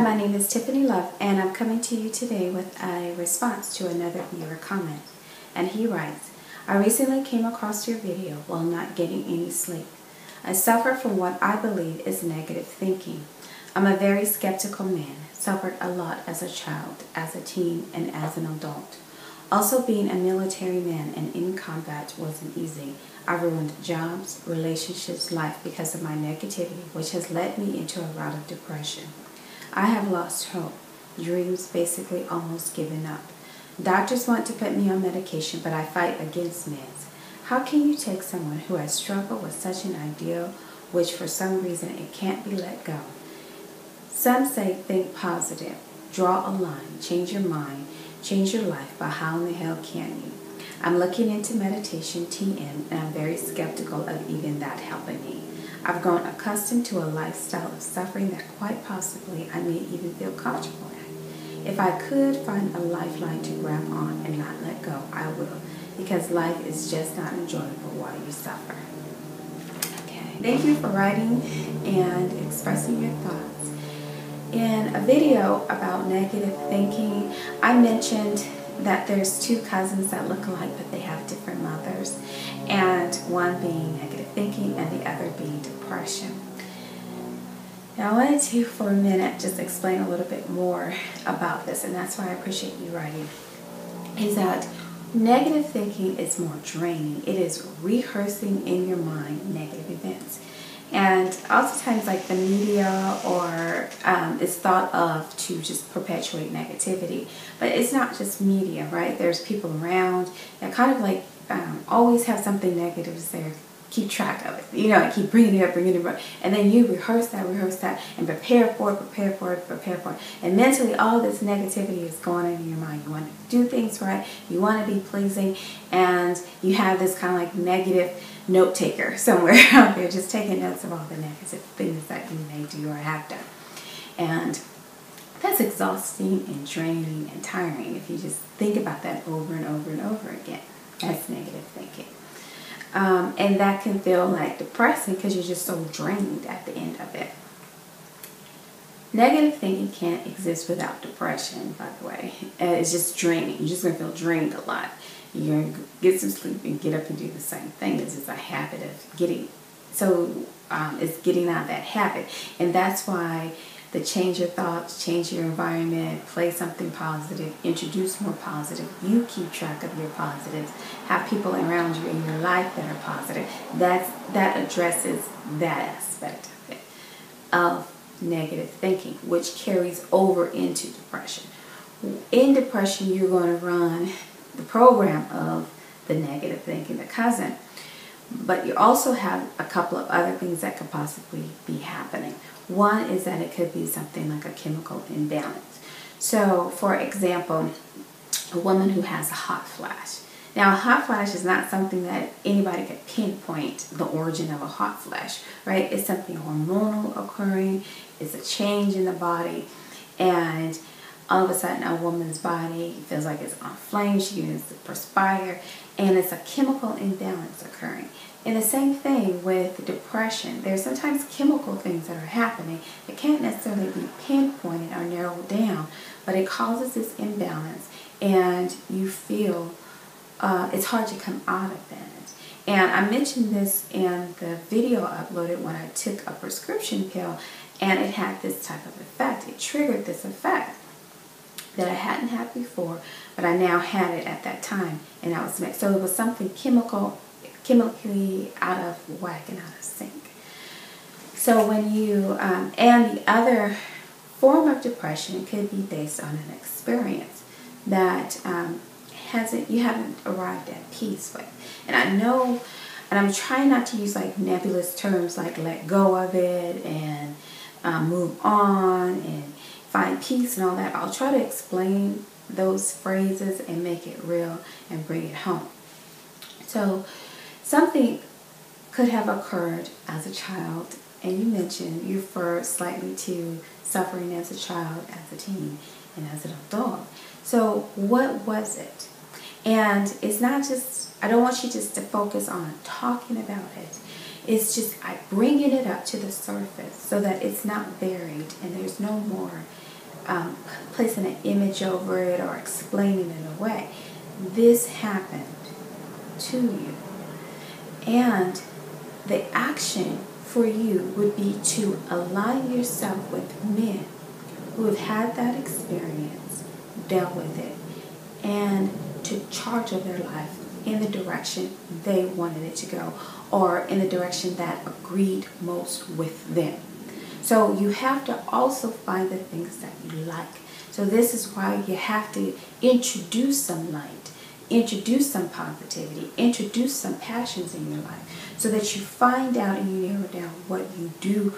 my name is Tiffany Love, and I'm coming to you today with a response to another viewer comment. And he writes, I recently came across your video while not getting any sleep. I suffer from what I believe is negative thinking. I'm a very skeptical man, suffered a lot as a child, as a teen, and as an adult. Also, being a military man and in combat wasn't easy. I ruined jobs, relationships, life because of my negativity, which has led me into a route of depression. I have lost hope, dreams, basically almost given up. Doctors want to put me on medication, but I fight against meds. How can you take someone who has struggled with such an ideal, which for some reason it can't be let go? Some say think positive, draw a line, change your mind, change your life, but how in the hell can you? I'm looking into meditation, TM, and I'm very skeptical of even that helping me. I've grown accustomed to a lifestyle of suffering that quite possibly I may even feel comfortable in. If I could find a lifeline to grab on and not let go, I will, because life is just not enjoyable while you suffer. Okay. Thank you for writing and expressing your thoughts. In a video about negative thinking, I mentioned that there's two cousins that look alike, but they have different mothers, and one being negative thinking and the other being depression. Now, I wanted to, for a minute, just explain a little bit more about this, and that's why I appreciate you writing, is that negative thinking is more draining. It is rehearsing in your mind negative events. And oftentimes, like the media or is thought of to just perpetuate negativity. But it's not just media, right? There's people around that kind of like always have something negative to say, keep track of it. You know, and keep bringing it up. And then you rehearse that, and prepare for it. And mentally, all this negativity is going on in your mind. You want to do things right. You want to be pleasing. And you have this kind of like negative note taker somewhere out there just taking notes of all the negative things that you may do or have done. And that's exhausting and draining and tiring if you just think about that over and over and over again. That's negative thinking. And that can feel like depressing because you're just so drained at the end of it. Negative thinking can't exist without depression, by the way. It's just draining. You're just going to feel drained a lot. You're going to get some sleep and get up and do the same thing. It's just a habit of getting, it's getting out of that habit. And that's why the change your thoughts, change your environment, play something positive, introduce more positive. You keep track of your positives. Have people around you in your life that are positive. That addresses that aspect of it, of negative thinking, which carries over into depression. In depression, you're going to run the program of the negative thinking, the cousin. But you also have a couple of other things that could possibly be happening. One is that it could be something like a chemical imbalance. So, for example, a woman who has a hot flash. Now, a hot flash is not something that anybody could pinpoint the origin of a hot flash, right? It's something hormonal occurring. It's a change in the body. And all of a sudden, a woman's body feels like it's on flame. She begins to perspire, and it's a chemical imbalance occurring. And the same thing with depression. There's sometimes chemical things that are happening that can't necessarily be pinpointed or narrowed down, but it causes this imbalance, and you feel it's hard to come out of that. And I mentioned this in the video I uploaded when I took a prescription pill, and it had this type of effect. It triggered this effect that I hadn't had before, but I now had it at that time, and I was so it was something chemically out of whack and out of sync. So when you and the other form of depression could be based on an experience that you haven't arrived at peace with. And I know, and I'm trying not to use like nebulous terms like let go of it and move on and find peace and all that. I'll try to explain those phrases and make it real and bring it home. So something could have occurred as a child, and you mentioned you refer slightly to suffering as a child, as a teen, and as an adult. So what was it? And it's not just, I don't want you just to focus on talking about it. It's just bringing it up to the surface so that it's not buried and there's no more placing an image over it or explaining it away. This happened to you. And the action for you would be to align yourself with men who have had that experience, dealt with it, and to charge of their life in the direction they wanted it to go, or in the direction that agreed most with them. So you have to also find the things that you like. So this is why you have to introduce some light, introduce some positivity, introduce some passions in your life, so that you find out and you narrow down what you do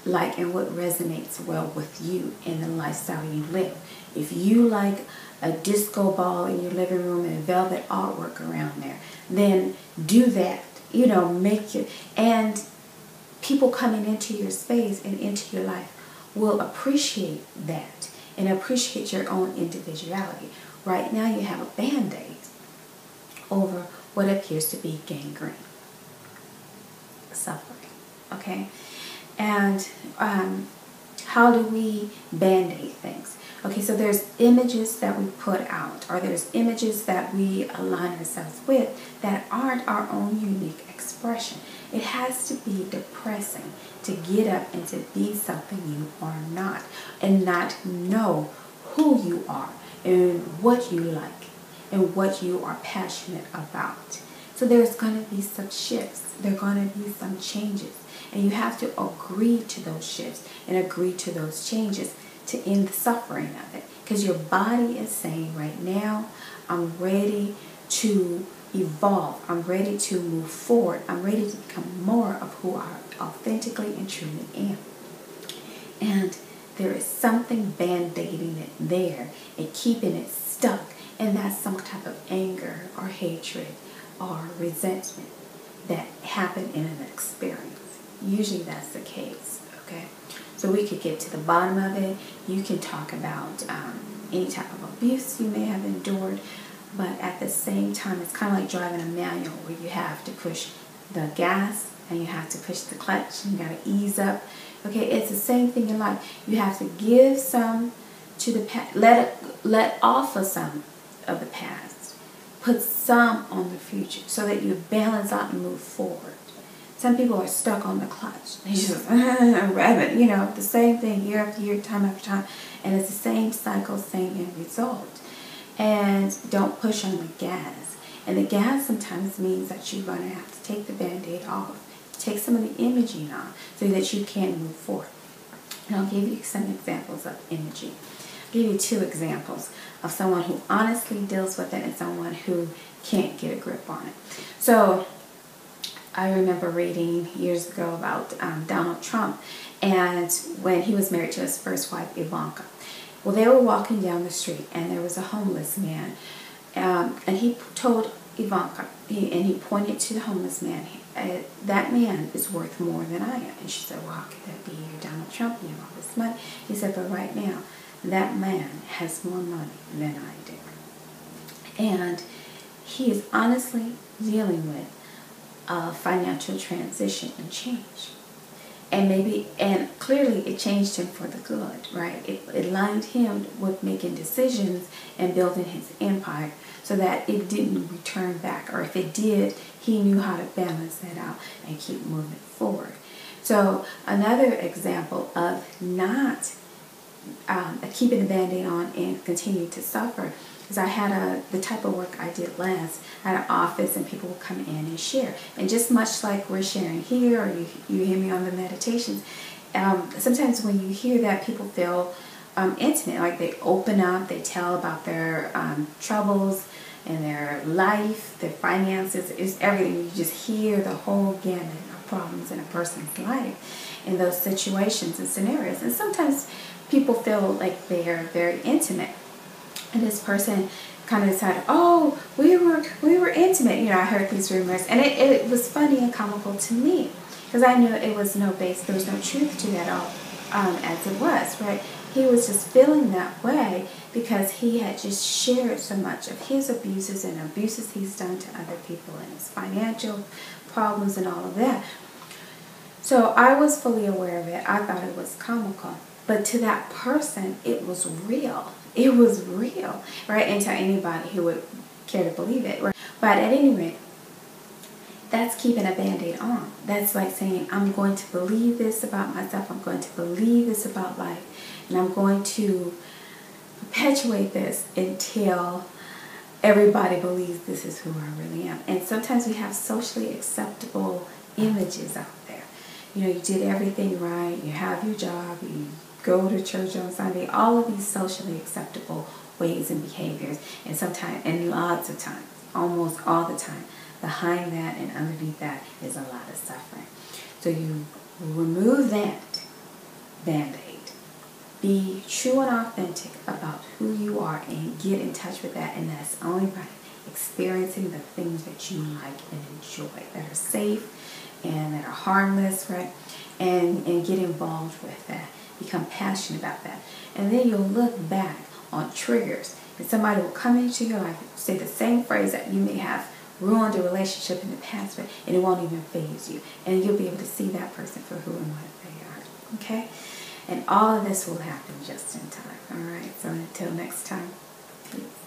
like and what resonates well with you in the lifestyle you live. If you like a disco ball in your living room and velvet artwork around there, then do that. You know, make your, and people coming into your space and into your life will appreciate that and appreciate your own individuality. Right now you have a band-aid over what appears to be gangrene, suffering, okay? And how do we band-aid things? Okay, so there's images that we put out, or there's images that we align ourselves with that aren't our own unique expression. It has to be depressing to get up and to be something you are not, and not know who you are and what you like and what you are passionate about. So there's going to be some shifts. There are going to be some changes. And you have to agree to those shifts and agree to those changes to end the suffering of it. Because your body is saying right now, I'm ready to evolve. I'm ready to move forward. I'm ready to become more of who I authentically and truly am. And there is something band-aiding it there and keeping it stuck. And that's some type of anger or hatred or resentment that happened in an experience. Usually that's the case, okay? So we could get to the bottom of it. You can talk about any type of abuse you may have endured, but at the same time, it's kind of like driving a manual where you have to push the gas and you have to push the clutch and you got to ease up. Okay, it's the same thing in life. You have to give some to the past, let off of some of the past, put some on the future so that you balance out and move forward. Some people are stuck on the clutch. They just rabbit, you know, the same thing year after year, time after time, and it's the same cycle, same end result. And don't push on the gas. And the gas sometimes means that you're going to have to take the band-aid off, take some of the imaging off so that you can move forward. And I'll give you some examples of imaging. I'll give you 2 examples of someone who honestly deals with it and someone who can't get a grip on it. So I remember reading years ago about Donald Trump, and when he was married to his first wife, Ivanka. Well, they were walking down the street, and there was a homeless man, and he told Ivanka, and he pointed to the homeless man, that man is worth more than I am. And she said, well, how could that be? You're Donald Trump, you have all this money. He said, but right now, that man has more money than I do. And he is honestly dealing with financial transition and change. And clearly it changed him for the good, right? It aligned him with making decisions and building his empire so that it didn't return back. Or if it did, he knew how to balance that out and keep moving forward. So another example of not keeping the band-aid on and continue to suffer is I had the type of work I did last. I had an office and people would come in and share. And just much like we're sharing here, or you hear me on the meditations, sometimes when you hear that, people feel intimate, like they open up, they tell about their troubles and their life, their finances, it's everything. You just hear the whole gamut of problems in a person's life in those situations and scenarios. And sometimes people feel like they are very intimate. And this person kind of decided, oh, we were intimate. You know, I heard these rumors, and it was funny and comical to me because I knew it was no base, there was no truth to that all, as it was, right? He was just feeling that way because he had just shared so much of his abuses and abuses he's done to other people and his financial problems and all of that. So I was fully aware of it. I thought it was comical. But to that person, it was real. It was real, right? And to anybody who would care to believe it, right? But at any rate, that's keeping a Band-Aid on. That's like saying, I'm going to believe this about myself. I'm going to believe this about life. And I'm going to perpetuate this until everybody believes this is who I really am. And sometimes we have socially acceptable images out there. You know, you did everything right. You have your job. You go to church on Sunday. All of these socially acceptable ways and behaviors. And sometimes, and lots of times, almost all the time, behind that and underneath that is a lot of suffering. So you remove that Band-Aid. Be true and authentic about who you are and get in touch with that. And that's only by experiencing the things that you like and enjoy, that are safe and that are harmless, right? And get involved with that. Become passionate about that. And then you'll look back on triggers. And somebody will come into your life, say the same phrase that you may have ruined a relationship in the past with, and it won't even faze you. And you'll be able to see that person for who and what they are. Okay? And all of this will happen just in time. All right? So until next time, peace.